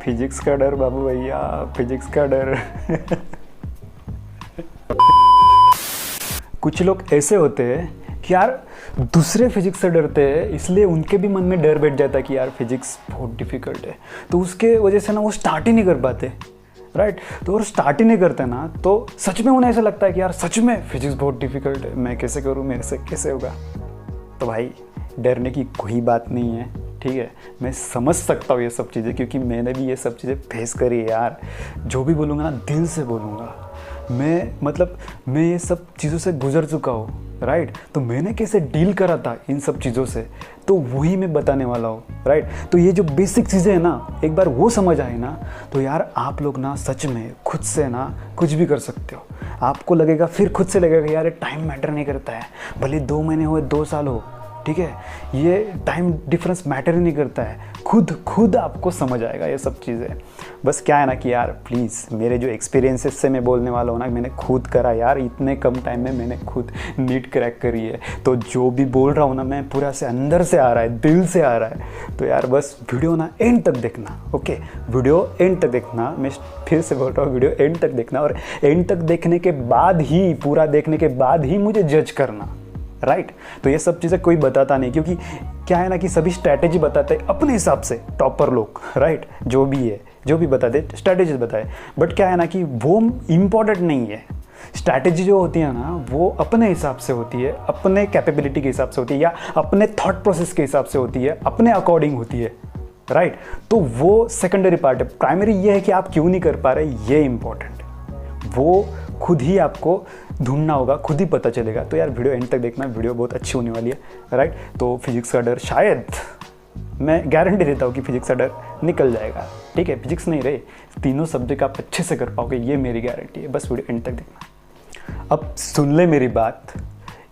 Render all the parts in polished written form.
Physics का डर बाबू भैया, फिजिक्स का डर। कुछ लोग ऐसे होते हैं कि यार दूसरे फिजिक्स से डरते हैं, इसलिए उनके भी मन में डर बैठ जाता है कि यार फिजिक्स बहुत डिफिकल्ट है, तो उसके वजह से ना वो स्टार्ट ही नहीं कर पाते, राइट। तो अगर स्टार्ट ही नहीं करते ना तो सच में उन्हें ऐसा लगता है कि यार सच में फिजिक्स बहुत डिफिकल्ट है, मैं कैसे करूँ, मेरे से कैसे होगा। तो भाई डरने की कोई बात नहीं है, ठीक है। मैं समझ सकता हूँ ये सब चीज़ें, क्योंकि मैंने भी ये सब चीज़ें फेस करी है यार। जो भी बोलूँगा ना दिल से बोलूँगा, मैं ये सब चीज़ों से गुजर चुका हूँ, राइट। तो मैंने कैसे डील करा था इन सब चीज़ों से, तो वही मैं बताने वाला हूँ, राइट। तो ये जो बेसिक चीज़ें हैं ना, एक बार वो समझ आए ना तो यार आप लोग ना सच में खुद से ना कुछ भी कर सकते हो। आपको लगेगा, फिर खुद से लगेगा यार टाइम मैटर नहीं करता है, भले 2 महीने हो 2 साल हो, ठीक है, ये टाइम डिफरेंस मैटर ही नहीं करता है। खुद आपको समझ आएगा ये सब चीज़ें। बस क्या है ना कि यार प्लीज़, मेरे जो एक्सपीरियंसेस से मैं बोलने वाला हूँ ना, मैंने खुद करा यार, इतने कम टाइम में मैंने खुद नीट क्रैक करी है। तो जो भी बोल रहा हूँ ना, मैं पूरा से अंदर से आ रहा है, दिल से आ रहा है। तो यार बस वीडियो ना एंड तक देखना, ओके। वीडियो एंड तक देखना, मैं फिर से बोल रहा हूँ, वीडियो एंड तक देखना, और एंड तक देखने के बाद ही, पूरा देखने के बाद ही मुझे जज करना, राइट। तो ये सब चीज़ें कोई बताता नहीं, क्योंकि क्या है ना कि सभी स्ट्रैटेजी बताते हैं अपने हिसाब से, टॉपर लोग, राइट। जो भी है, जो भी बताते स्ट्रैटेजी बताए, बट क्या है ना कि वो इम्पॉर्टेंट नहीं है। स्ट्रैटेजी जो होती है ना, वो अपने हिसाब से होती है, अपने कैपेबिलिटी के हिसाब से होती है, या अपने थॉट प्रोसेस के हिसाब से होती है, अपने अकॉर्डिंग होती है, राइट। तो वो सेकेंडरी पार्ट है। प्राइमरी ये है कि आप क्यों नहीं कर पा रहे, ये इंपॉर्टेंट है। वो खुद ही आपको ढूंढना होगा, खुद ही पता चलेगा। तो यार वीडियो एंड तक देखना, वीडियो बहुत अच्छी होने वाली है, राइट। तो फिजिक्स का डर, शायद मैं गारंटी देता हूँ कि फिजिक्स का डर निकल जाएगा, ठीक है। फिजिक्स नहीं रहे, तीनों सब्जेक्ट आप अच्छे से कर पाओगे, ये मेरी गारंटी है। बस वीडियो एंड तक देखना। अब सुन ले मेरी बात,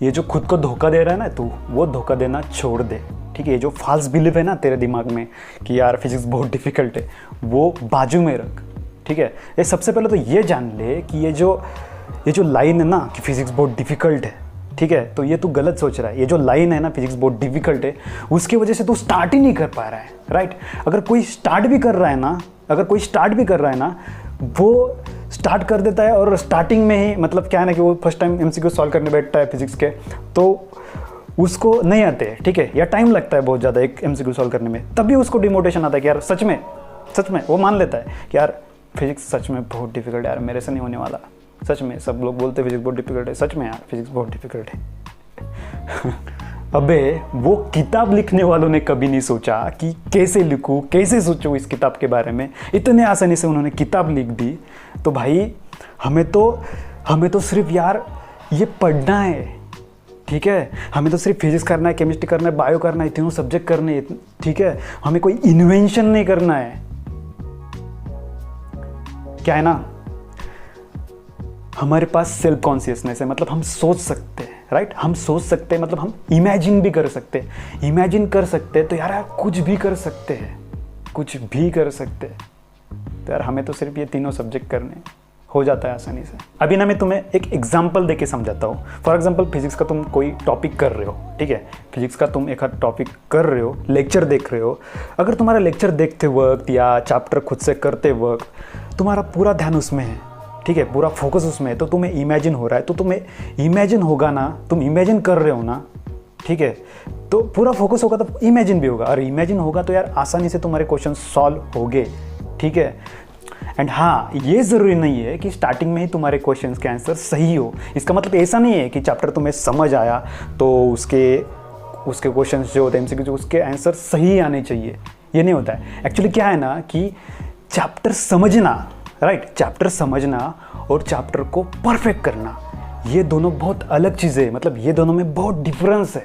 ये जो खुद को धोखा दे रहा है ना तू, वो धोखा देना छोड़ दे, ठीक है। ये जो फॉल्स बिलीव है ना तेरे दिमाग में कि यार फिजिक्स बहुत डिफिकल्ट है, वो बाजू में रख, ठीक है। ये सबसे पहले तो ये जान ले कि ये जो लाइन है ना कि फिजिक्स बहुत डिफिकल्ट है, ठीक है, तो ये तू गलत सोच रहा है। ये जो लाइन है ना फिजिक्स बहुत डिफिकल्ट है, उसकी वजह से तू स्टार्ट ही नहीं कर पा रहा है, राइट। अगर कोई स्टार्ट भी कर रहा है ना, वो स्टार्ट कर देता है और स्टार्टिंग में ही, मतलब क्या है ना कि वो फर्स्ट टाइम एमसीक्यू सॉल्व करने बैठता है फिजिक्स के, तो उसको नहीं आते, ठीक है, या टाइम लगता है बहुत ज़्यादा एक एमसीक्यू सॉल्व करने में, तभी उसको डिमोटिवेशन आता है कि यार सच में वो मान लेता है कि यार फिजिक्स सच में बहुत डिफिकल्ट है यार, मेरे से नहीं होने वाला। सच में सब लोग बोलते हैं फिजिक्स बहुत डिफिकल्ट है, सच में यार फिजिक्स बहुत डिफिकल्ट है। अबे वो किताब लिखने वालों ने कभी नहीं सोचा कि कैसे लिखूं, कैसे सोचूं इस किताब के बारे में। इतने आसानी से उन्होंने किताब लिख दी। तो भाई हमें तो सिर्फ यार ये पढ़ना है, ठीक है। हमें तो सिर्फ फिजिक्स करना है, केमिस्ट्री करना है, बायो करना है, तीनों सब्जेक्ट करने हैं, ठीक है। हमें कोई इन्वेंशन नहीं करना है। क्या है ना, हमारे पास सेल्फ कॉन्शियसनेस है, मतलब हम सोच सकते हैं, राइट। हम सोच सकते हैं, मतलब हम इमेजिन भी कर सकते हैं। इमेजिन कर सकते हैं तो यार कुछ भी कर सकते हैं, कुछ भी कर सकते हैं। तो यार हमें तो सिर्फ ये तीनों सब्जेक्ट करने हो जाता है आसानी से। अभी ना मैं तुम्हें एक एग्जांपल देके समझाता हूँ। फॉर एग्जांपल फिजिक्स का तुम कोई टॉपिक कर रहे हो, ठीक है। फिजिक्स का तुम एक टॉपिक कर रहे हो, लेक्चर देख रहे हो। अगर तुम्हारा लेक्चर देखते वक्त या चैप्टर खुद से करते वक्त तुम्हारा पूरा ध्यान उसमें है, ठीक है, पूरा फोकस उसमें है, तो तुम्हें इमेजिन हो रहा है, तो तुम्हें इमेजिन होगा ना, तुम इमेजिन कर रहे हो ना, ठीक है, तो पूरा फोकस होगा तो इमेजिन भी होगा, और इमेजिन होगा तो यार आसानी से तुम्हारे क्वेश्चन सॉल्व होंगे, ठीक है। एंड हाँ, ये ज़रूरी नहीं है कि स्टार्टिंग में ही तुम्हारे क्वेश्चंस के आंसर सही हो। इसका मतलब ऐसा नहीं है कि चैप्टर तुम्हें समझ आया तो उसके क्वेश्चंस जो होते हैं एमसीक्यू, उसके आंसर सही आने चाहिए, ये नहीं होता है। एक्चुअली क्या है ना कि चैप्टर समझना, राइट, चैप्टर समझना और चैप्टर को परफेक्ट करना, ये दोनों बहुत अलग चीज़ें हैं। मतलब ये दोनों में बहुत डिफरेंस है,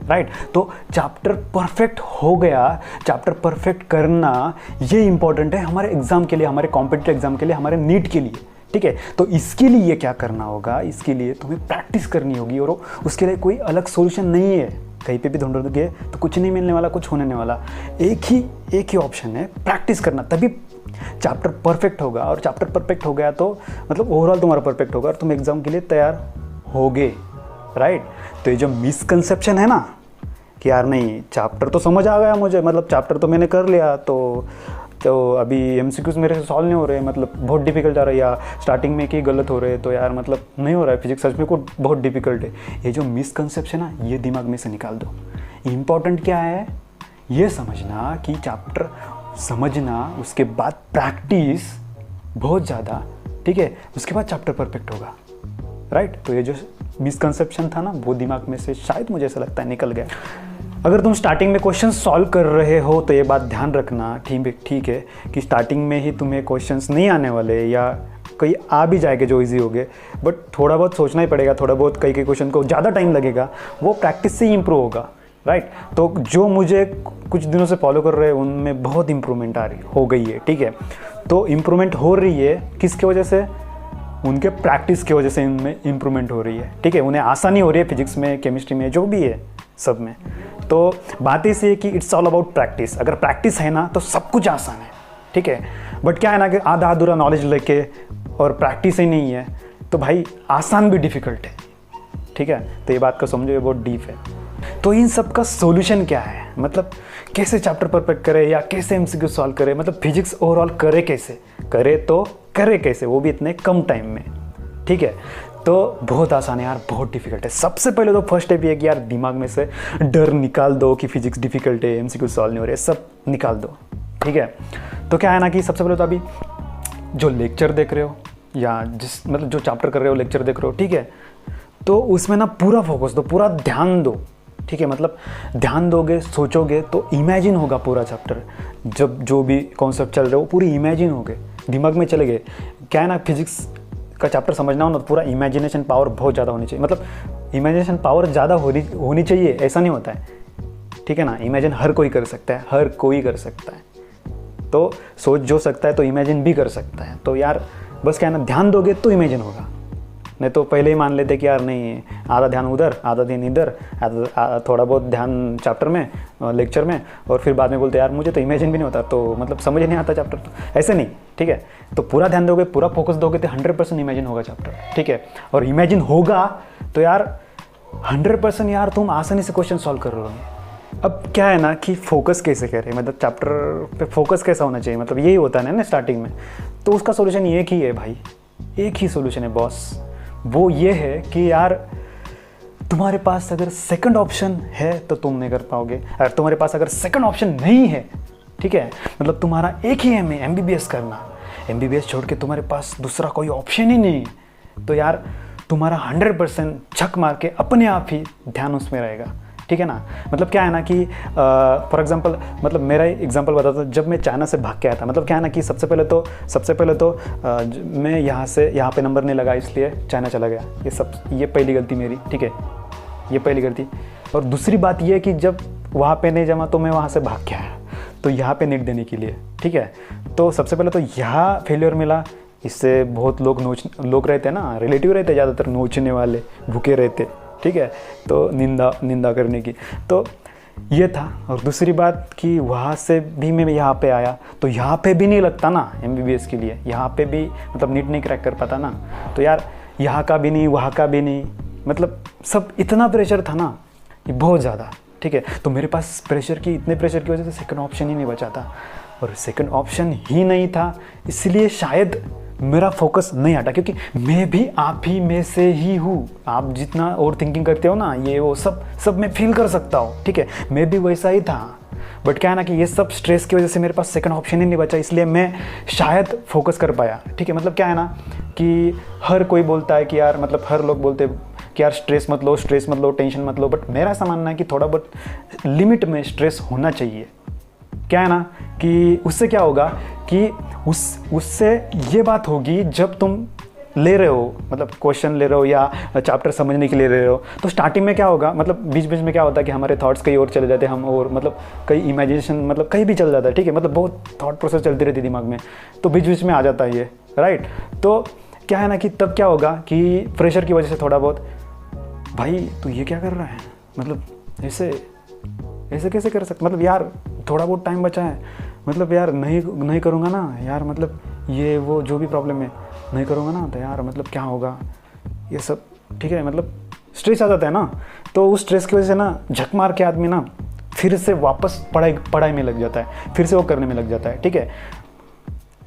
राइट। तो चैप्टर परफेक्ट हो गया, चैप्टर परफेक्ट करना ये इंपॉर्टेंट है हमारे एग्जाम के लिए, हमारे कॉम्पिटिटिव एग्जाम के लिए, हमारे नीट के लिए, ठीक है। तो इसके लिए क्या करना होगा, इसके लिए तुम्हें प्रैक्टिस करनी होगी, और उसके लिए कोई अलग सॉल्यूशन नहीं है। कहीं पे भी ढूंढोगे तो कुछ नहीं मिलने वाला, कुछ होने नहीं वाला। एक ही ऑप्शन है, प्रैक्टिस करना, तभी चैप्टर परफेक्ट होगा। और चैप्टर परफेक्ट हो गया तो मतलब ओवरऑल तुम्हारा परफेक्ट होगा और तुम एग्जाम के लिए तैयार होगे, राइट। तो ये जो मिसकंसेप्शन है ना कि यार नहीं चैप्टर तो समझ आ गया मुझे, मतलब चैप्टर तो मैंने कर लिया, तो अभी एमसीक्यूज मेरे से सॉल्व नहीं हो रहे, मतलब बहुत डिफिकल्ट आ रहा है, या स्टार्टिंग में कि गलत हो रहे हैं, तो यार मतलब नहीं हो रहा है, फिजिक्स सच में को बहुत डिफिकल्ट है। ये जो मिसकंसेप्शन है ना, ये दिमाग में से निकाल दो। इम्पॉर्टेंट क्या है, ये समझना कि चैप्टर समझना, उसके बाद प्रैक्टिस बहुत ज़्यादा, ठीक है, उसके बाद चैप्टर परफेक्ट होगा, राइट। तो ये जो मिसकंसेप्शन था ना, वो दिमाग में से शायद मुझे ऐसा लगता है निकल गया। अगर तुम स्टार्टिंग में क्वेश्चन सॉल्व कर रहे हो तो ये बात ध्यान रखना, ठीक है, कि स्टार्टिंग में ही तुम्हें क्वेश्चंस नहीं आने वाले, या कई आ भी जाएंगे जो इजी हो गए, बट थोड़ा बहुत सोचना ही पड़ेगा, थोड़ा बहुत कई क्वेश्चन को ज़्यादा टाइम लगेगा, वो प्रैक्टिस से ही इंप्रूव होगा, राइट। तो जो मुझे कुछ दिनों से फॉलो कर रहे हैं उनमें बहुत इंप्रूवमेंट हो गई है, ठीक है। तो इम्प्रूवमेंट हो रही है किसके वजह से, उनके प्रैक्टिस की वजह से इनमें इम्प्रूवमेंट हो रही है, ठीक है। उन्हें आसानी हो रही है फिजिक्स में, केमिस्ट्री में, जो भी है सब में। तो बात इसी है कि इट्स ऑल अबाउट प्रैक्टिस। अगर प्रैक्टिस है ना तो सब कुछ आसान है, ठीक है। बट क्या है ना कि आधा अधूरा नॉलेज लेके और प्रैक्टिस ही नहीं है तो भाई आसान भी डिफिकल्ट है, ठीक है। तो ये बात को समझो, ये बहुत डीप है। तो इन सब का सॉल्यूशन क्या है, मतलब कैसे चैप्टर परफेक्ट करे या कैसे एमसीक्यू सॉल्व करे, मतलब फिजिक्स ओवरऑल करे कैसे, करे कैसे, वो भी इतने कम टाइम में, ठीक है। तो बहुत आसान है यार, बहुत डिफिकल्ट है। सबसे पहले तो फर्स्ट स्टेप ये है कि यार दिमाग में से डर निकाल दो कि फिजिक्स डिफिकल्ट है, एमसीक्यू सॉल्व नहीं हो रहे, सब निकाल दो, ठीक है। तो क्या है ना कि सबसे पहले तो अभी जो लेक्चर देख रहे हो या मतलब जो चैप्टर कर रहे हो, लेक्चर देख रहे हो, ठीक है, तो उसमें ना पूरा फोकस दो, पूरा ध्यान दो, ठीक है। मतलब ध्यान दोगे, सोचोगे तो इमेजिन होगा पूरा चैप्टर, जब जो भी कॉन्सेप्ट चल रहे हो पूरी इमेजिन होगे, दिमाग में चले गए। क्या है ना, फिजिक्स का चैप्टर समझना हो ना तो पूरा इमेजिनेशन पावर बहुत ज़्यादा होनी चाहिए, मतलब इमेजिनेशन पावर ज़्यादा होनी चाहिए, ऐसा नहीं होता है, ठीक है ना। इमेजिन हर कोई कर सकता है, हर कोई कर सकता है, तो सोच जो सकता है तो इमेजिन भी कर सकता है। तो यार बस क्या है ना, ध्यान दोगे तो इमेजिन होगा, नहीं तो पहले ही मान लेते कि यार नहीं आधा ध्यान उधर, आधा ध्यान इधर, थोड़ा बहुत ध्यान चैप्टर में, लेक्चर में, और फिर बाद में बोलते यार मुझे तो इमेजिन भी नहीं होता, तो मतलब समझ नहीं आता चैप्टर, तो ऐसे नहीं, ठीक है। तो पूरा ध्यान दोगे, पूरा फोकस दोगे तो 100% इमेजिन होगा चैप्टर, ठीक है। और इमेजिन होगा तो यार 100% यार तुम आसानी से क्वेश्चन सॉल्व कर रहे हो। अब क्या है ना कि फोकस कैसे करें, मतलब चैप्टर पे फोकस कैसा होना चाहिए, मतलब यही होता है ना स्टार्टिंग में। तो उसका सोल्यूशन एक ही है भाई, एक ही सोल्यूशन है बॉस, वो ये है कि यार तुम्हारे पास अगर सेकंड ऑप्शन है तो तुम नहीं कर पाओगे। अगर तुम्हारे पास अगर सेकंड ऑप्शन नहीं है, ठीक है, मतलब तुम्हारा एक ही एम है एमबीबीएस करना, एमबीबीएस छोड़ के तुम्हारे पास दूसरा कोई ऑप्शन ही नहीं है, तो यार तुम्हारा 100% छक मार के अपने आप ही ध्यान उसमें रहेगा, ठीक है ना। मतलब क्या है ना कि फॉर एग्जांपल, मतलब मेरा एग्जांपल बताता हूँ, जब मैं चाइना से भाग के आया था, मतलब क्या है ना कि सबसे पहले तो मैं यहाँ पे नंबर नहीं लगा इसलिए चाइना चला गया, ये पहली गलती मेरी, ठीक है, ये पहली गलती। और दूसरी बात ये है कि जब वहाँ पे नहीं जमा तो मैं वहाँ से भाग के आया, तो यहाँ पे नीट देने के लिए, ठीक है। तो सबसे पहले तो यहाँ फेलियर मिला, इससे बहुत लोग रहते हैं ना, रिलेटिव रहते ज़्यादातर नोचने वाले, भूखे रहते, ठीक है, तो निंदा करने की, तो ये था। और दूसरी बात कि वहाँ से भी मैं यहाँ पे आया तो यहाँ पे भी नहीं लगता ना एमबीबीएस के लिए, यहाँ पे भी मतलब नीट नहीं क्रैक कर पाता ना, तो यार यहाँ का भी नहीं, वहाँ का भी नहीं, मतलब सब इतना प्रेशर था ना, ये बहुत ज़्यादा, ठीक है। तो मेरे पास इतने प्रेशर की वजह से सेकंड ऑप्शन ही नहीं बचा था, और सेकंड ऑप्शन ही नहीं था, इसलिए शायद मेरा फोकस नहीं हटा, क्योंकि मैं भी आप ही में से ही हूँ। आप जितना ओवर थिंकिंग करते हो ना, ये वो सब मैं फील कर सकता हूँ, ठीक है, मैं भी वैसा ही था। बट क्या है ना कि ये सब स्ट्रेस की वजह से मेरे पास सेकंड ऑप्शन ही नहीं बचा, इसलिए मैं शायद फोकस कर पाया, ठीक है। मतलब क्या है ना कि हर कोई बोलता है कि यार, मतलब हर लोग बोलते हैं कि यार स्ट्रेस मत लो, टेंशन मत लो, बट मेरा ऐसा मानना है कि थोड़ा बहुत लिमिट में स्ट्रेस होना चाहिए। क्या है ना कि उससे क्या होगा कि उससे ये बात होगी, जब तुम ले रहे हो, मतलब क्वेश्चन ले रहे हो या चैप्टर समझने के लिए ले रहे हो, तो स्टार्टिंग में क्या होगा, मतलब बीच बीच में क्या होता है कि हमारे थॉट्स कहीं और चले जाते हैं, हम और मतलब कई इमेजिनेशन मतलब कहीं भी चल जाता है, ठीक है, मतलब बहुत थॉट प्रोसेस चलती रहती है दिमाग में, तो बीच बीच में आ जाता है ये, राइट। तो क्या है ना कि तब क्या होगा कि प्रेशर की वजह से थोड़ा बहुत, भाई तू ये क्या कर रहा है, मतलब ऐसे ऐसे कैसे कर सकते, मतलब यार थोड़ा बहुत टाइम बचा है, मतलब यार नहीं करूँगा ना यार, मतलब ये वो जो भी प्रॉब्लम है नहीं करूँगा ना तो यार मतलब क्या होगा, ये सब, ठीक है, मतलब स्ट्रेस आ जाता है ना, तो उस स्ट्रेस की वजह से ना झक मार के आदमी ना फिर से वापस पढ़ाई में लग जाता है, फिर से वो करने में लग जाता है, ठीक है।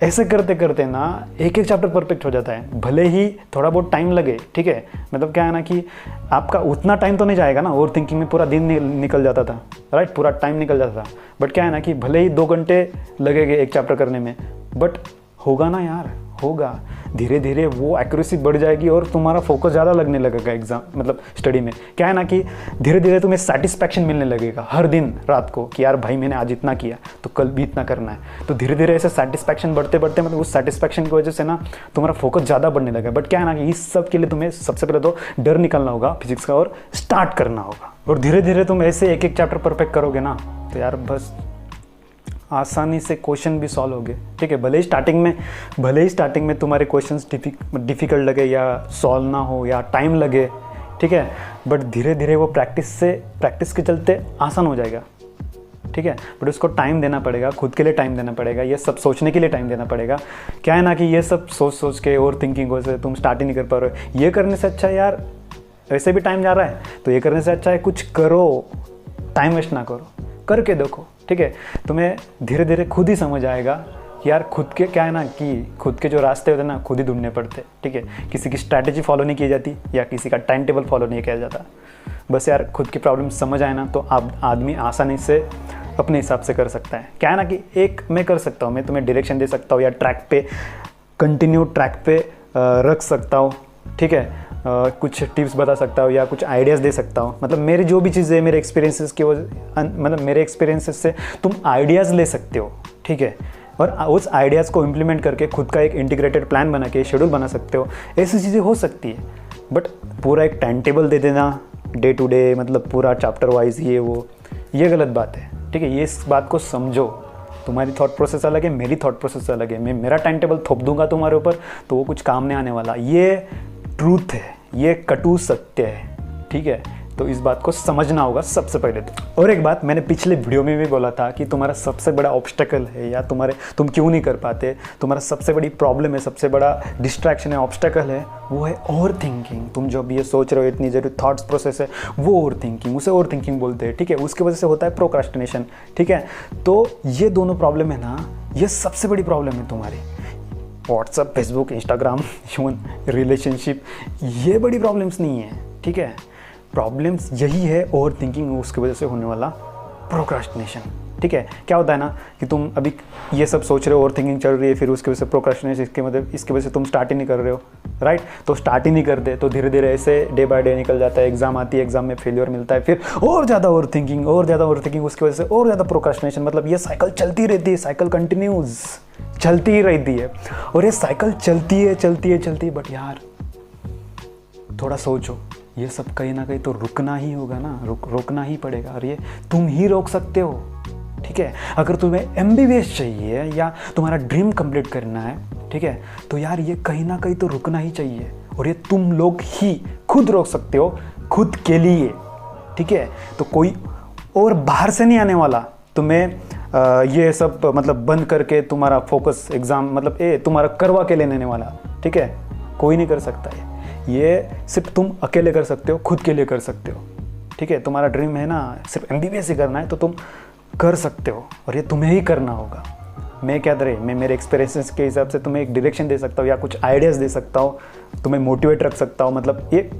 ऐसे करते करते ना एक एक चैप्टर परफेक्ट हो जाता है, भले ही थोड़ा बहुत टाइम लगे, ठीक है, मतलब क्या है ना कि आपका उतना टाइम तो नहीं जाएगा ना, ओवर थिंकिंग में पूरा दिन निकल जाता था, राइट, पूरा टाइम निकल जाता था, बट क्या है ना कि भले ही 2 घंटे लगेंगे एक चैप्टर करने में, बट होगा ना यार, होगा, धीरे धीरे वो एक्यूरेसी बढ़ जाएगी और तुम्हारा फोकस ज़्यादा लगने लगेगा एग्जाम मतलब स्टडी में। क्या है ना कि धीरे धीरे तुम्हें सेटिस्फैक्शन मिलने लगेगा हर दिन रात को कि यार भाई मैंने आज इतना किया तो कल भी इतना करना है, तो धीरे धीरे ऐसे सेटिस्फैक्शन बढ़ते बढ़ते मतलब उस सेटिस्फैक्शन की वजह से ना तुम्हारा फोकस ज़्यादा बढ़ने लगेगा। बट क्या है ना कि इस सब के लिए तुम्हें सबसे पहले तो डर निकालना होगा फिजिक्स का और स्टार्ट करना होगा, और धीरे धीरे तुम ऐसे एक एक चैप्टर परफेक्ट करोगे ना तो यार बस आसानी से क्वेश्चन भी सॉल्व हो गए, ठीक है। भले ही स्टार्टिंग में तुम्हारे क्वेश्चंस डिफ़िकल्ट लगे या सॉल्व ना हो या टाइम लगे, ठीक है, बट धीरे धीरे वो प्रैक्टिस के चलते आसान हो जाएगा, ठीक है। बट उसको टाइम देना पड़ेगा, खुद के लिए टाइम देना पड़ेगा, ये सब सोचने के लिए टाइम देना पड़ेगा। क्या है ना कि ये सब सोच के और थिंकिंग से तुम स्टार्ट ही नहीं कर पा रहे हो, ये करने से अच्छा यार वैसे भी टाइम जा रहा है तो ये करने से अच्छा है कुछ करो, टाइम वेस्ट ना करो, करके देखो, ठीक है। तुम्हें धीरे धीरे खुद ही समझ आएगा कि यार खुद के क्या है ना कि खुद के जो रास्ते होते हैं ना खुद ही ढूंढने पड़ते, ठीक है। किसी की स्ट्रैटेजी फॉलो नहीं की जाती या किसी का टाइम टेबल फॉलो नहीं किया जाता, बस यार खुद की प्रॉब्लम समझ आए ना तो आदमी आसानी से अपने हिसाब से कर सकता है। क्या है ना कि एक मैं कर सकता हूँ, मैं तुम्हें डायरेक्शन दे सकता हूँ या कंटिन्यू ट्रैक पे रख सकता हूँ, ठीक है। कुछ टिप्स बता सकता हूँ या कुछ आइडियाज़ दे सकता हूँ, मतलब मेरी जो भी चीज़ें मेरे एक्सपीरियंसेस की मतलब मेरे एक्सपीरियंसेस से तुम आइडियाज़ ले सकते हो, ठीक है, और उस आइडियाज़ को इम्प्लीमेंट करके खुद का एक इंटीग्रेटेड प्लान बना के शेड्यूल बना सकते हो। ऐसी चीज़ें हो सकती है, बट पूरा एक टाइम टेबल दे देना डे टू डे, मतलब पूरा चैप्टर वाइज ये गलत बात है, ठीक है। ये इस बात को समझो, तुम्हारी थॉट प्रोसेस अलग है, मेरी थॉट प्रोसेस अलग है, मैं मेरा टाइम टेबल थोप दूंगा तुम्हारे ऊपर तो वो कुछ काम नहीं आने वाला, ये ट्रूथ है, ये कटु सत्य है, ठीक है। तो इस बात को समझना होगा सबसे पहले तो। और एक बात मैंने पिछले वीडियो में भी बोला था कि तुम्हारा सबसे बड़ा ऑब्स्टेकल है या तुम क्यों नहीं कर पाते, तुम्हारा सबसे बड़ी प्रॉब्लम है, सबसे बड़ा डिस्ट्रैक्शन है, ऑब्स्टेकल है, वो है ओवर थिंकिंग। तुम जो भी ये सोच रहे हो इतनी जरूरी थॉट्स प्रोसेस है वो ओवर थिंकिंग, उसे ओवर थिंकिंग बोलते हैं, ठीक है। उसकी वजह से होता है प्रोक्रास्टिनेशन, ठीक है। तो ये दोनों प्रॉब्लम है ना, ये सबसे बड़ी प्रॉब्लम है तुम्हारी। WhatsApp, Facebook, Instagram, human relationship, ये बड़ी प्रॉब्लम्स नहीं है, ठीक है। प्रॉब्लम्स यही है ओवर थिंकिंग, उसकी वजह से होने वाला प्रोक्रास्टिनेशन, ठीक है। क्या होता है ना कि तुम अभी ये सब सोच रहे हो, ओवर थिंकिंग चल रही है, फिर उसकी वजह से प्रोक्रास्टिनेशन, इसकी वजह से तुम स्टार्ट ही नहीं कर रहे हो, राइट। तो स्टार्ट ही नहीं करते तो धीरे धीरे ऐसे डे बाय डे निकल जाता है, एग्जाम आती है, एग्जाम में फेलियर मिलता है, फिर और ज़्यादा ओवर थिंकिंग, उसकी वजह से और ज़्यादा प्रोक्रास्टिनेशन, मतलब ये साइकिल चलती रहती है, साइकिल कंटिन्यूज चलती ही रहती है। और ये साइकिल चलती है, बट यार थोड़ा सोचो, ये सब कहीं ना कहीं तो रुकना ही होगा ना, रोकना ही पड़ेगा, और ये तुम ही रोक सकते हो, ठीक है। अगर तुम्हें MBBS चाहिए या तुम्हारा ड्रीम कंप्लीट करना है, ठीक है, तो यार ये कहीं ना कहीं तो रुकना ही चाहिए, और ये तुम लोग ही खुद रोक सकते हो, खुद के लिए, ठीक है। तो कोई और बाहर से नहीं आने वाला तुम्हें ये सब मतलब बंद करके तुम्हारा फोकस एग्जाम मतलब तुम्हारा करवा के लेने वाला, ठीक है। कोई नहीं कर सकता है, ये सिर्फ तुम अकेले कर सकते हो, खुद के लिए कर सकते हो, ठीक है। तुम्हारा ड्रीम है ना सिर्फ MBBS ही करना है तो तुम कर सकते हो, और ये तुम्हें ही करना होगा। मैं मेरे एक्सपीरियंसेस के हिसाब से तुम्हें एक डायरेक्शन दे सकता हूँ या कुछ आइडियाज़ दे सकता हूँ, तुम्हें मोटिवेट रख सकता हूँ, मतलब एक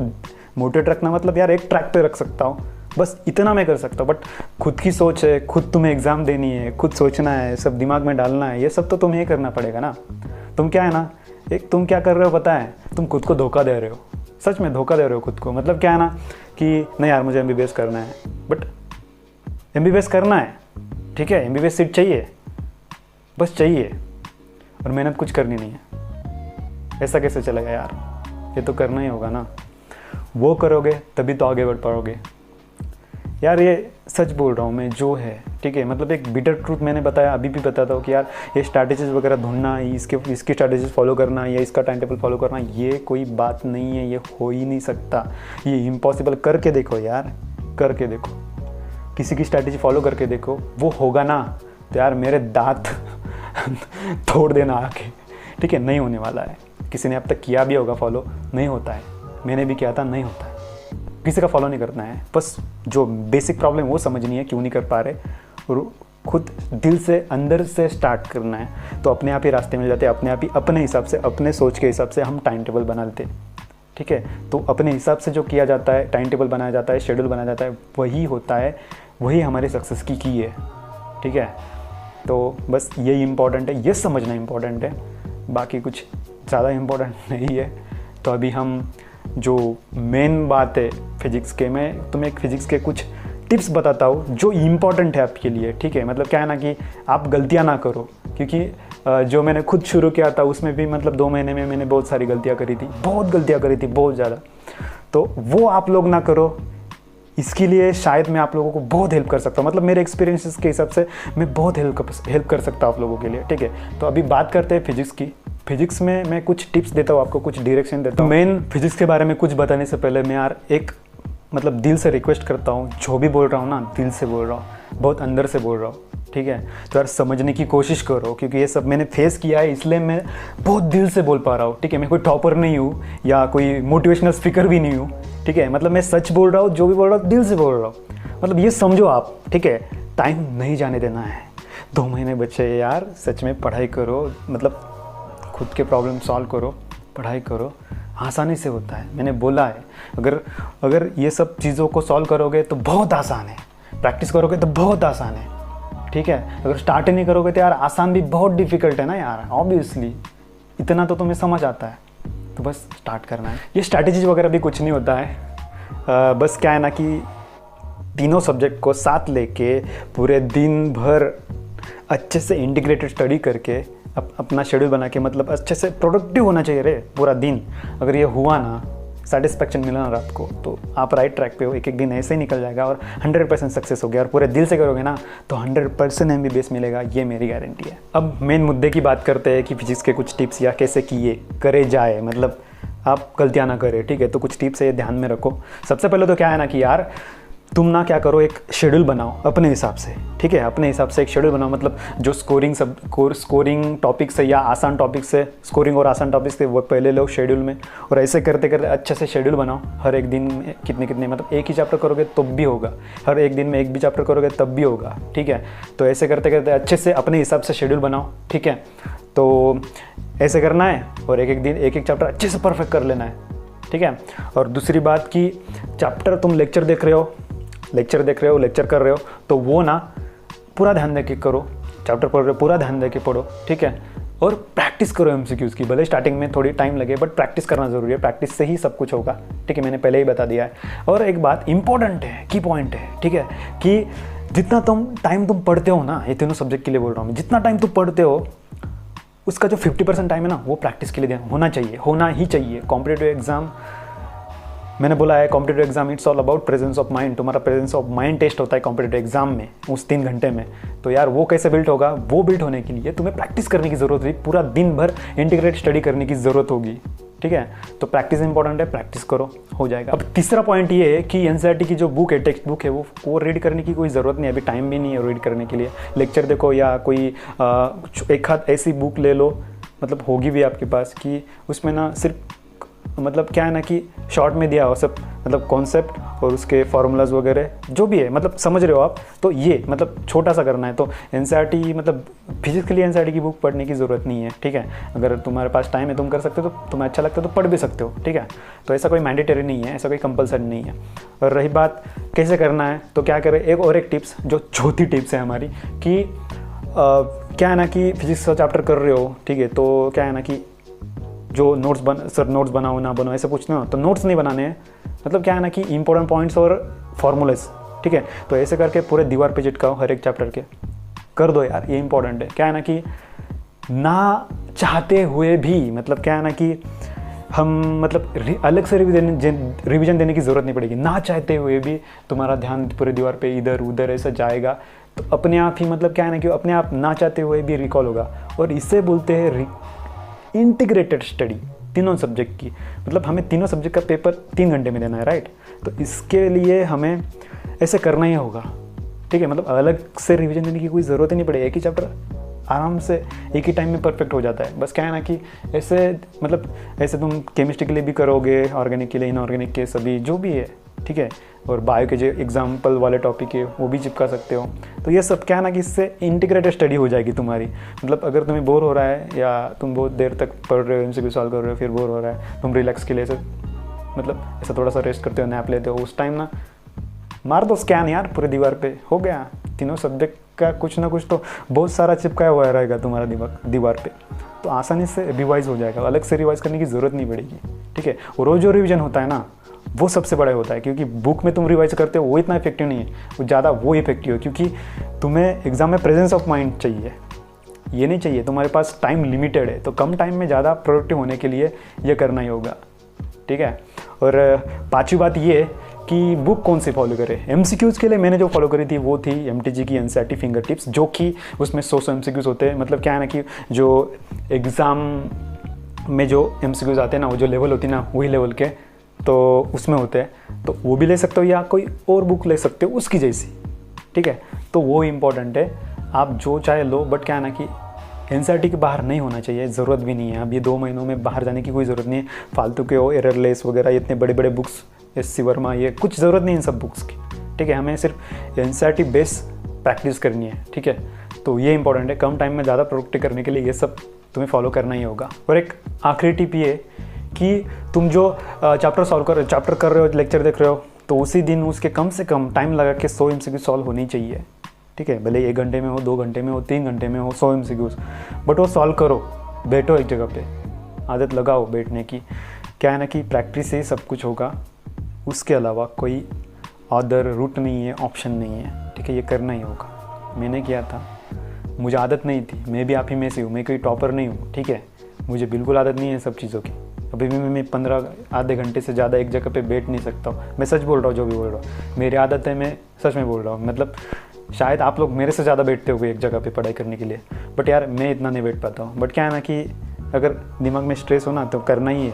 मोटिवेट रखना मतलब यार एक ट्रैक पे रख सकता हूँ, बस इतना मैं कर सकता हूँ। बट खुद की सोच है, खुद तुम्हें एग्ज़ाम देनी है, खुद सोचना है, सब दिमाग में डालना है, ये सब तो तुम्हें ही करना पड़ेगा ना। तुम क्या है ना, तुम क्या कर रहे हो पता है, तुम खुद को धोखा दे रहे हो, सच में धोखा दे रहे हो खुद को। मतलब क्या है ना कि नहीं यार मुझे MBBS करना है, बट MBBS करना है, ठीक है, MBBS सीट चाहिए, बस चाहिए, और मेहनत कुछ करनी नहीं है, ऐसा कैसे चलेगा यार, ये तो करना ही होगा ना, वो करोगे तभी तो आगे बढ़ पाओगे यार। ये सच बोल रहा हूँ मैं, जो है ठीक है, मतलब एक बिटर ट्रूथ मैंने बताया, अभी भी बताता हूँ कि यार ये स्ट्रैटेजीज वगैरह ढूंढना, इसकी स्ट्रैटेजीज फॉलो करना या इसका टाइम टेबल फॉलो करना, ये कोई बात नहीं है, ये हो ही नहीं सकता, ये इम्पॉसिबल। करके देखो यार, करके देखो, किसी की स्ट्रैटेजी फॉलो करके देखो, वो होगा ना तो यार मेरे दांत तोड़ देना आके, ठीक है, नहीं होने वाला है। किसी ने अब तक किया भी होगा फॉलो, नहीं होता है, मैंने भी किया था, नहीं होता है, किसी का फॉलो नहीं करना है। बस जो बेसिक प्रॉब्लम वो समझनी है, क्यों नहीं कर पा रहे, और खुद दिल से अंदर से स्टार्ट करना है, तो अपने आप ही रास्ते मिल जाते हैं, अपने आप ही, अपने हिसाब से, अपने सोच के हिसाब से हम टाइम टेबल बना लेते हैं, ठीक है। तो अपने हिसाब से जो किया जाता है, टाइम टेबल बनाया जाता है, शेड्यूल बनाया जाता है, वही होता है, वही हमारी सक्सेस की है, ठीक है। तो बस यही इम्पोर्टेंट है, ये समझना इम्पोर्टेंट है, बाकी कुछ ज़्यादा इम्पोर्टेंट नहीं है। तो अभी हम जो मेन बात है फिजिक्स के, मैं तुम्हें एक फिजिक्स के कुछ टिप्स बताता हूँ जो इम्पोर्टेंट है आपके लिए, ठीक है। मतलब क्या है ना कि आप गलतियाँ ना करो, क्योंकि जो मैंने खुद शुरू किया था उसमें भी मतलब 2 महीने में मैंने बहुत सारी गलतियाँ करी थी, बहुत गलतियाँ करी थी, बहुत ज़्यादा। तो वो आप लोग ना करो, इसके लिए शायद मैं आप लोगों को बहुत हेल्प कर सकता हूँ, मतलब मेरे एक्सपीरियंसेस के हिसाब से मैं बहुत हेल्प कर सकता हूँ आप लोगों के लिए, ठीक है। तो अभी बात करते हैं फिजिक्स की। फिजिक्स में मैं कुछ टिप्स देता हूँ आपको, कुछ डायरेक्शन देता हूँ। मेन फिजिक्स के बारे में कुछ बताने से पहले मैं यार एक मतलब दिल से रिक्वेस्ट करता हूँ, जो भी बोल रहा हूँ ना दिल से बोल रहा हूँ, बहुत अंदर से बोल रहा हूँ, ठीक है। तो यार समझने की कोशिश करो, क्योंकि ये सब मैंने फेस किया है, इसलिए मैं बहुत दिल से बोल पा रहा हूँ, ठीक है। मैं कोई टॉपर नहीं हूँ या कोई मोटिवेशनल स्पीकर भी नहीं हूँ, ठीक है। मतलब मैं सच बोल रहा हूँ, जो भी बोल रहा हूँ दिल से बोल रहा हूँ, मतलब ये समझो आप, ठीक है। टाइम नहीं जाने देना है, 2 महीने बचे यार, सच में पढ़ाई करो, मतलब खुद के प्रॉब्लम सॉल्व करो, पढ़ाई करो, आसानी से होता है, मैंने बोला है। अगर ये सब चीज़ों को सॉल्व करोगे तो बहुत आसान है, प्रैक्टिस करोगे तो बहुत आसान है, ठीक है। अगर स्टार्ट ही नहीं करोगे तो यार आसान भी बहुत डिफिकल्ट है ना यार, ऑब्वियसली इतना तो तुम्हें समझ आता है, तो बस स्टार्ट करना है। ये स्ट्रैटेजी वगैरह भी कुछ नहीं होता है, बस क्या है ना कि तीनों सब्जेक्ट को साथ लेके पूरे दिन भर अच्छे से इंटीग्रेटेड स्टडी करके अपना शेड्यूल बना के, मतलब अच्छे से प्रोडक्टिव होना चाहिए रे पूरा दिन। अगर ये हुआ ना, सेटिस्फैक्शन मिला ना रात को, तो आप राइट ट्रैक पे हो, एक दिन ऐसे ही निकल जाएगा और 100% सक्सेस हो गया। और पूरे दिल से करोगे ना तो 100% MBBS मिलेगा, ये मेरी गारंटी है। अब मेन मुद्दे की बात करते हैं कि फिजिक्स के कुछ टिप्स या कैसे किए करे जाए, मतलब आप गलतियाँ ना करें, ठीक है। तो कुछ टिप्स है, ये ध्यान में रखो। सबसे पहले तो क्या है ना कि यार तुम ना क्या करो, एक शेड्यूल बनाओ अपने हिसाब से, ठीक है। अपने हिसाब से एक शेड्यूल बनाओ, मतलब जो स्कोरिंग टॉपिक्स है या आसान टॉपिक्स है, स्कोरिंग और आसान टॉपिक्स है वो पहले लो शेड्यूल में, और ऐसे करते करते अच्छे से शेड्यूल बनाओ। हर एक दिन में कितने मतलब एक ही चैप्टर करोगे तब भी होगा, हर एक दिन में एक भी चैप्टर करोगे तब भी होगा, ठीक है। तो ऐसे करते करते अच्छे से अपने हिसाब से शेड्यूल बनाओ, ठीक है। तो ऐसे करना है, और एक एक दिन एक एक चैप्टर अच्छे से परफेक्ट कर लेना है, ठीक है। और दूसरी बात कि चैप्टर तुम लेक्चर देख रहे हो, लेक्चर कर रहे हो, तो वो ना पूरा ध्यान दे के करो, चैप्टर पढ़ रहे हो पूरा ध्यान दे के पढ़ो, ठीक है। और प्रैक्टिस करो MCQs की, भले स्टार्टिंग में थोड़ी टाइम लगे, बट प्रैक्टिस करना ज़रूरी है, प्रैक्टिस से ही सब कुछ होगा, ठीक है। मैंने पहले ही बता दिया है। और एक बात इंपॉर्टेंट है, की पॉइंट है, ठीक है, कि जितना टाइम तुम पढ़ते हो ना, ये तीनों सब्जेक्ट के लिए बोल रहा हूँ मैं, जितना टाइम तुम पढ़ते हो उसका जो 50% टाइम है ना, वो प्रैक्टिस के लिए होना ही चाहिए। कॉम्पिटिटिव एग्जाम, मैंने बोला है competitive exam it's all about presence of mind. तुम्हारा प्रेजेंस ऑफ माइंड टेस्ट होता है कॉम्पिटिटिव एग्जाम में, उस 3 घंटे में। तो यार वो कैसे बिल्ड होगा, वो बिल्ड होने के लिए तुम्हें प्रैक्टिस करने की ज़रूरत होगी, पूरा दिन भर इंटीग्रेट स्टडी करने की ज़रूरत होगी, ठीक है। तो प्रैक्टिस इंपॉर्टेंट है, प्रैक्टिस करो, हो जाएगा। अब तीसरा पॉइंट ये है कि NCERT की जो बुक है, टेक्स्ट बुक है, वो रीड करने की कोई ज़रूरत नहीं है, अभी टाइम भी नहीं है रीड करने के लिए। लेक्चर देखो या कोई एक हाथ ऐसी बुक ले लो, मतलब होगी भी आपके पास, कि उसमें ना सिर्फ मतलब क्या है ना कि शॉर्ट में दिया हो सब, मतलब कॉन्सेप्ट और उसके फार्मूलाज वगैरह जो भी है, मतलब समझ रहे हो आप। तो ये मतलब छोटा सा करना है। तो NCERT मतलब फिजिक्स के लिए NCERT की बुक पढ़ने की ज़रूरत नहीं है, ठीक है। अगर तुम्हारे पास टाइम है, तुम कर सकते हो, तो तुम्हें अच्छा लगता है तो पढ़ भी सकते हो, ठीक है। तो ऐसा कोई मैंडेटरी नहीं है, ऐसा कोई कंपलसरी नहीं है। और रही बात कैसे करना है, तो क्या करें, एक टिप्स, जो चौथी टिप्स है हमारी, कि क्या है ना कि फिजिक्स का चैप्टर कर रहे हो, ठीक है। तो क्या है ना कि जो नोट्स बनाओ ना बनाओ ऐसे पूछते हो, तो नोट्स नहीं बनाने हैं, मतलब क्या है ना कि इंपॉर्टेंट पॉइंट्स और फॉर्मूलेस, ठीक है। तो ऐसे करके पूरे दीवार पे चिटकाओ हर एक चैप्टर के, कर दो यार, ये इंपॉर्टेंट है। क्या है ना कि ना चाहते हुए भी, मतलब क्या है ना कि हम मतलब अलग से रिवीजन देने की ज़रूरत नहीं पड़ेगी। ना चाहते हुए भी तुम्हारा ध्यान पूरे दीवार पे इधर उधर ऐसा जाएगा, तो अपने आप ही मतलब क्या है ना कि अपने आप ना चाहते हुए भी रिकॉल होगा। और इससे बोलते हैं इंटीग्रेटेड स्टडी, तीनों सब्जेक्ट की। मतलब हमें तीनों सब्जेक्ट का पेपर 3 घंटे में देना है, राइट। तो इसके लिए हमें ऐसे करना ही होगा, ठीक है। मतलब अलग से रिवीजन देने की कोई ज़रूरत ही नहीं पड़ेगी, एक ही चैप्टर आराम से एक ही टाइम में परफेक्ट हो जाता है। बस क्या है ना कि ऐसे मतलब ऐसे तुम केमिस्ट्री के लिए भी करोगे, ऑर्गेनिक के लिए, इनऑर्गेनिक के सभी जो भी है, ठीक है। और बायो के जो एग्जाम्पल वाले टॉपिक है वो भी चिपका सकते हो। तो ये सब क्या है ना कि इससे इंटीग्रेटेड स्टडी हो जाएगी तुम्हारी। मतलब अगर तुम्हें बोर हो रहा है या तुम बहुत देर तक पढ़ रहे हो, एमसीक्यू सॉल्व कर रहे हो, फिर बोर हो रहा है, तुम रिलैक्स के लिए ऐसे मतलब ऐसा थोड़ा सा रेस्ट करते हो, नैप लेते हो, उस टाइम ना मार दो स्कैन यार पूरे दीवार पे, हो गया। तीनों सब्जेक्ट का कुछ ना कुछ तो बहुत सारा चिपकाया हुआ रहेगा तुम्हारा दीवार पे, तो आसानी से रिवाइज हो जाएगा। अलग से रिवाइज करने की ज़रूरत नहीं पड़ेगी, ठीक है। और रोज जो रिवीजन होता है ना, वो सबसे बड़ा होता है, क्योंकि बुक में तुम रिवाइज करते हो वो इतना इफेक्टिव नहीं है, वो ज़्यादा वो इफेक्टिव है, क्योंकि तुम्हें एग्जाम में प्रेजेंस ऑफ माइंड चाहिए। ये नहीं चाहिए, तुम्हारे पास टाइम लिमिटेड है, तो कम टाइम में ज़्यादा प्रोडक्टिव होने के लिए ये करना ही होगा, ठीक है। और 5वीं बात ये कि बुक कौन सी फॉलो करें। एमसीक्यूज़ के लिए मैंने जो फॉलो करी थी वो थी एमटीजी की एनसीईआरटी फिंगर टिप्स, जो कि उसमें 100 एमसीक्यूज़ होते हैं। मतलब क्या है ना कि जो एग्ज़ाम में जो एमसीक्यूज़ आते हैं ना, वो जो लेवल होती है ना, वही लेवल के तो उसमें होते हैं, तो वो भी ले सकते हो या कोई और बुक ले सकते हो उसकी जैसी, ठीक है। तो वो इम्पॉर्टेंट है, आप जो चाहे लो, बट क्या है ना कि एनसीईआरटी के बाहर नहीं होना चाहिए, ज़रूरत भी नहीं है। अब ये 2 महीनों में बाहर जाने की कोई ज़रूरत नहीं है, फालतू के हो एररलेस वगैरह, इतने बड़े बड़े बुक्स, एससी वर्मा, ये कुछ ज़रूरत नहीं इन सब बुक्स की, ठीक है। हमें सिर्फ एनसीईआरटी बेस प्रैक्टिस करनी है, ठीक है। तो ये इंपॉर्टेंट है, कम टाइम में ज़्यादा प्रोडक्टिव करने के लिए ये सब तुम्हें फॉलो करना ही होगा। और एक आखिरी टिप ये कि तुम जो चैप्टर कर रहे हो, लेक्चर देख रहे हो, तो उसी दिन उसके कम से कम टाइम लगा के 100 एमसीक्यू सॉल्व होनी चाहिए, ठीक है। भले 1 घंटे में हो, 2 घंटे में हो, 3 घंटे में हो, 100 एमसीक्यूज़, बट वो सॉल्व करो, बैठो एक जगह पे, आदत लगाओ बैठने की। क्या है ना कि प्रैक्टिस से सब कुछ होगा, उसके अलावा कोई अदर रूट नहीं है, ऑप्शन नहीं है, ठीक है। ये करना ही होगा। मैंने किया था, मुझे आदत नहीं थी, मैं भी आप ही में से हूँ, मैं कोई टॉपर नहीं हूँ, ठीक है। मुझे बिल्कुल आदत नहीं है सब चीज़ों की। अभी भी मैं 15 आधे घंटे से ज़्यादा एक जगह पे बैठ नहीं सकता हूँ। मैं सच बोल रहा हूँ, जो भी बोल रहा हूँ मेरी आदत है, मैं सच में बोल रहा हूँ। मतलब शायद आप लोग मेरे से ज़्यादा बैठते हो एक जगह पे पढ़ाई करने के लिए, बट यार मैं इतना नहीं बैठ पाता हूँ। बट क्या है ना कि अगर दिमाग में स्ट्रेस हो ना, तो करना ही है।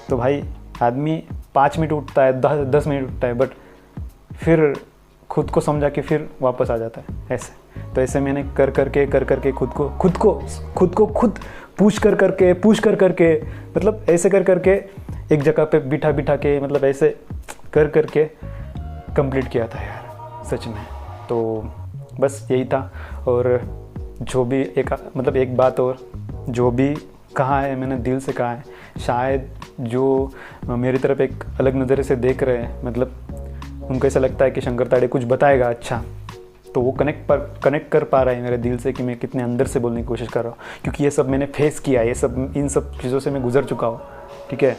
तो भाई आदमी 5 मिनट उठता है, 10 मिनट उठता है, बट फिर खुद को समझा के फिर वापस आ जाता है ऐसे। तो ऐसे मैंने कर करके खुद पुश कर करके मतलब ऐसे कर करके एक जगह पे बिठा के, मतलब ऐसे कर करके कंप्लीट किया था यार, सच में। तो बस यही था। और जो भी एक बात और, जो भी कहा है मैंने दिल से कहा है। शायद जो मेरी तरफ एक अलग नज़र से देख रहे हैं, मतलब उनको ऐसा लगता है कि शंकर ताड़े कुछ बताएगा अच्छा, तो वो कनेक्ट कर पा रहे हैं मेरे दिल से कि मैं कितने अंदर से बोलने की कोशिश कर रहा हूँ। क्योंकि ये सब मैंने फेस किया है, इन सब चीज़ों से मैं गुजर चुका हूँ, ठीक है।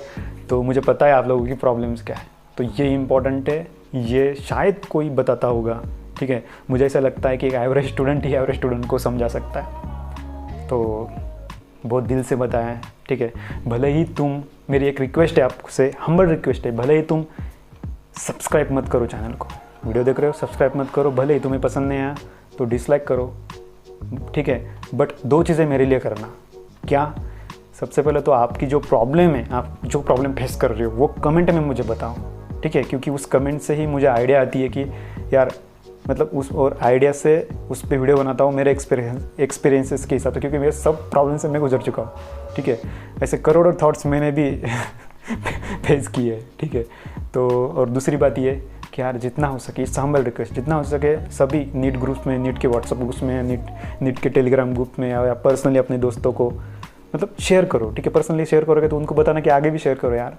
तो मुझे पता है आप लोगों की प्रॉब्लम्स क्या है। तो ये इम्पॉर्टेंट है, ये शायद कोई बताता होगा, ठीक है। मुझे ऐसा लगता है कि एक एवरेज स्टूडेंट ही एवरेज स्टूडेंट को समझा सकता है। तो बहुत दिल से बताया, ठीक है। भले ही तुम, मेरी एक रिक्वेस्ट है आपसे, हम्बल रिक्वेस्ट है, भले ही तुम सब्सक्राइब मत करो चैनल को, वीडियो देख रहे हो सब्सक्राइब मत करो, भले ही तुम्हें पसंद नहीं आया तो डिसलाइक करो, ठीक है। बट 2 चीज़ें मेरे लिए करना। क्या? सबसे पहले तो आपकी जो प्रॉब्लम है, आप जो प्रॉब्लम फेस कर रहे हो, वो कमेंट में मुझे बताओ, ठीक है। क्योंकि उस कमेंट से ही मुझे आइडिया आती है कि यार मतलब उस और आइडिया से उस पर वीडियो बनाता हूँ मेरे एक्सपीरियंसेस के हिसाब से, क्योंकि मेरे सब प्रॉब्लम से मैं गुजर चुका हूँ, ठीक है। ऐसे करोड़ों थॉट्स मैंने भी फेस किए, ठीक है। तो और दूसरी बात ये कि यार जितना हो सके, हम्बल रिक्वेस्ट, जितना हो सके सभी नीट ग्रुप्स में, नीट के व्हाट्सएप ग्रुप्स में, नीट के टेलीग्राम ग्रुप में, या पर्सनली अपने दोस्तों को मतलब शेयर करो, ठीक है। पर्सनली शेयर करोगे तो उनको बताना कि आगे भी शेयर करो यार,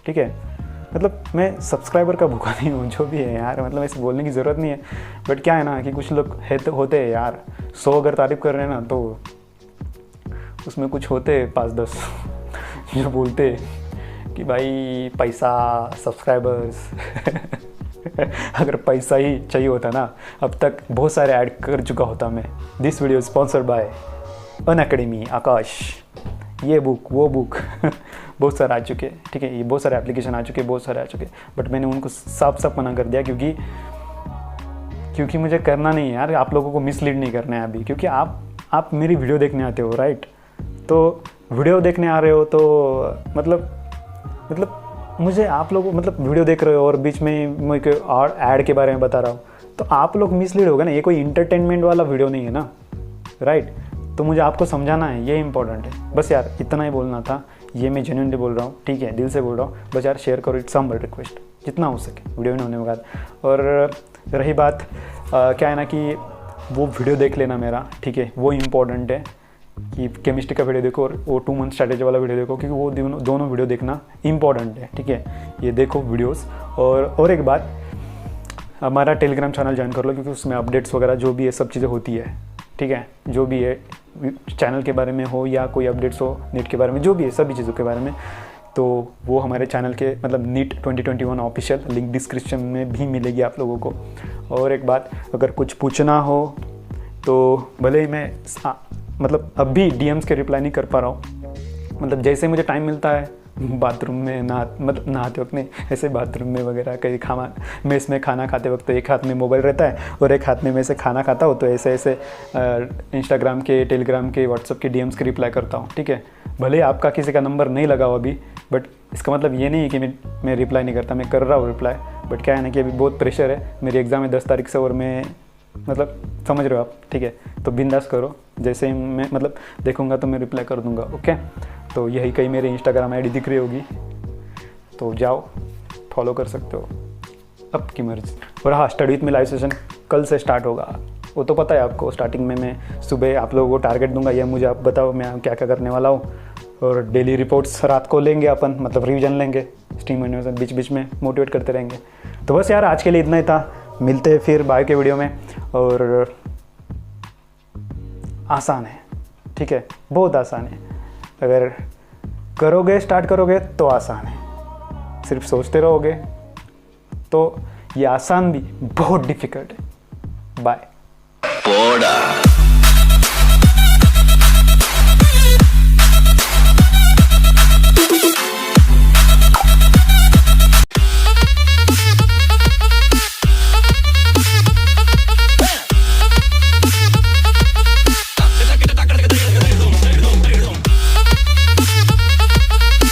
ठीक है। मतलब मैं सब्सक्राइबर का भूखा नहीं हूँ, जो भी है यार, मतलब ऐसे बोलने की ज़रूरत नहीं है। बट क्या है ना कि कुछ लोग है तो होते हैं यार, 100 अगर तारीफ़ कर रहे हैं ना, तो उसमें कुछ होते 5-10 जो बोलते कि भाई पैसा, सब्सक्राइबर्स अगर पैसा ही चाहिए होता ना, अब तक बहुत सारे ऐड कर चुका होता मैं। This video sponsored by Unacademy Aakash. ये बुक वो बुक बहुत सारे आ चुके हैं, ठीक है, ये बहुत सारे एप्लीकेशन आ चुके हैं, बहुत सारे आ चुके हैं, बट मैंने उनको साफ मना कर दिया क्योंकि मुझे करना नहीं है यार, आप लोगों को मिसलीड नहीं करना है अभी, क्योंकि आप मेरी वीडियो देखने आते हो, राइट? तो वीडियो देखने आ रहे हो तो मतलब मुझे आप लोग मतलब वीडियो देख रहे हो और बीच में मैं कोई और ऐड के बारे में बता रहा हूँ, तो आप लोग मिसलीड होगा ना, ये कोई इंटरटेनमेंट वाला वीडियो नहीं है ना, राइट? तो मुझे आपको समझाना है, ये इंपॉर्टेंट है। बस यार इतना ही बोलना था, ये मैं जेन्युइनली बोल रहा हूँ, ठीक है, दिल से बोल रहा हूँ। बस यार शेयर करो, इट्स हम्बल रिक्वेस्ट, जितना हो सके वीडियो में होने के बाद। और रही बात क्या है ना कि वो वीडियो देख लेना मेरा, ठीक है, वो इम्पोर्टेंट है कि केमिस्ट्री का वीडियो देखो और वो 2 मंथ स्ट्रैटेजी वाला वीडियो देखो, क्योंकि वो दोनों वीडियो देखना इंपॉर्टेंट है, ठीक है, ये देखो वीडियोस। और एक बात, हमारा टेलीग्राम चैनल ज्वाइन कर लो, क्योंकि उसमें अपडेट्स वगैरह जो भी है सब चीज़ें होती है, ठीक है, जो भी है चैनल के बारे में हो या कोई अपडेट्स हो नेट के बारे में, जो भी है सभी चीज़ों के बारे में, तो वो हमारे चैनल के मतलब नीट 2021 ऑफिशियल लिंक डिस्क्रिप्शन में भी मिलेगी आप लोगों को। और एक बात, अगर कुछ पूछना हो तो भले ही मैं मतलब अब भी DMs के रिप्लाई नहीं कर पा रहा हूँ, मतलब जैसे मुझे टाइम मिलता है बाथरूम में नहाते वक्त नहीं, ऐसे बाथरूम में वगैरह कहीं मेस में खाना खाते वक्त एक हाथ में मोबाइल रहता है और एक हाथ में मैं से खाना खाता हूँ, तो ऐसे इंस्टाग्राम के, टेलीग्राम के, व्हाट्सअप के DMs के रिप्लाई करता हूँ, ठीक है। भले ही आपका किसी का नंबर नहीं लगा हो अभी, बट इसका मतलब ये नहीं है कि मैं रिप्लाई नहीं करता, मैं कर रहा हूँ रिप्लाई। बट क्या है ना कि अभी बहुत प्रेशर है, मेरी एग्ज़ाम है 10 तारीख से, और मैं मतलब समझ रहे हो आप, ठीक है, तो बिंदास करो, जैसे ही मैं मतलब देखूंगा तो मैं रिप्लाई कर दूंगा, ओके। तो यही कहीं मेरी इंस्टाग्राम आईडी दिख रही होगी, तो जाओ फॉलो कर सकते हो, अब की मर्जी। और हाँ, study with me live session कल से स्टार्ट होगा, वो तो पता है आपको। स्टार्टिंग में मैं सुबह आप लोगों को टारगेट दूंगा, ये मुझे आप बताओ मैं क्या क्या करने वाला हूँ, और डेली रिपोर्ट्स रात को लेंगे अपन, मतलब रिवीजन लेंगे, स्ट्रीम एनिमेशन बीच बीच में मोटिवेट करते रहेंगे। तो बस यार आज के लिए इतना ही था, मिलते हैं फिर बाय के वीडियो में। और आसान है, ठीक है, बहुत आसान है, अगर करोगे, स्टार्ट करोगे तो आसान है, सिर्फ सोचते रहोगे तो ये आसान भी बहुत डिफिकल्ट है। बाय।